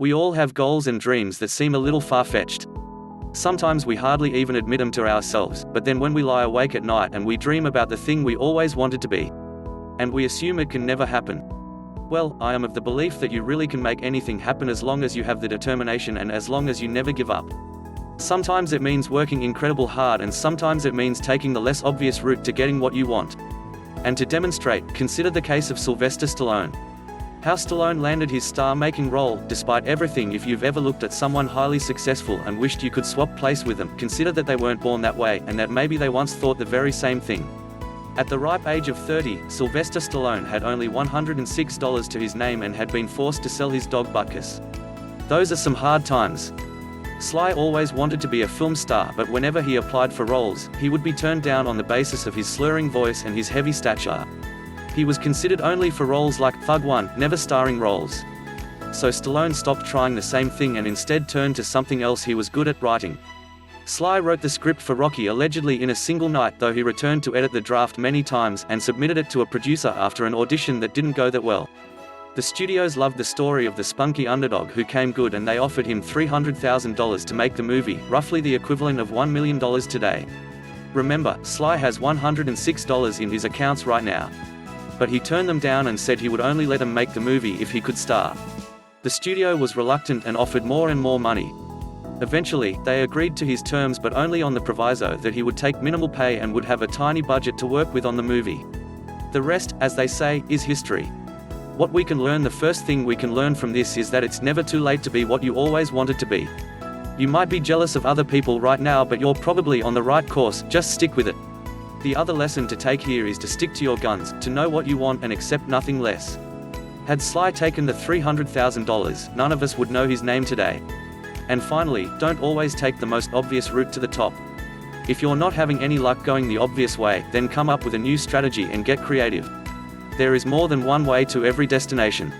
We all have goals and dreams that seem a little far-fetched. Sometimes we hardly even admit them to ourselves, but then when we lie awake at night and we dream about the thing we always wanted to be, and we assume it can never happen. Well, I am of the belief that you really can make anything happen as long as you have the determination and as long as you never give up. Sometimes it means working incredibly hard, and sometimes it means taking the less obvious route to getting what you want. And to demonstrate, consider the case of Sylvester Stallone. How Stallone landed his star-making role, despite everything. If you've ever looked at someone highly successful and wished you could swap place with them, consider that they weren't born that way, and that maybe they once thought the very same thing. At the ripe age of 30, Sylvester Stallone had only $106 to his name and had been forced to sell his dog Butkus. Those are some hard times. Sly always wanted to be a film star, but whenever he applied for roles, he would be turned down on the basis of his slurring voice and his heavy stature. He was considered only for roles like Thug 1, never starring roles. So Stallone stopped trying the same thing and instead turned to something else he was good at: writing. Sly wrote the script for Rocky allegedly in a single night, though he returned to edit the draft many times and submitted it to a producer after an audition that didn't go that well. The studios loved the story of the spunky underdog who came good, and they offered him $300,000 to make the movie, roughly the equivalent of $1 million today. Remember, Sly has $106 in his accounts right now. But he turned them down and said he would only let them make the movie if he could star. The studio was reluctant and offered more and more money. Eventually, they agreed to his terms, but only on the proviso that he would take minimal pay and would have a tiny budget to work with on the movie. The rest, as they say, is history. What we can learn, the first thing we can learn from this is that it's never too late to be what you always wanted to be. You might be jealous of other people right now, but you're probably on the right course. Just stick with it. The other lesson to take here is to stick to your guns, to know what you want and accept nothing less. Had Sly taken the $300,000, none of us would know his name today. And finally, don't always take the most obvious route to the top. If you're not having any luck going the obvious way, then come up with a new strategy and get creative. There is more than one way to every destination.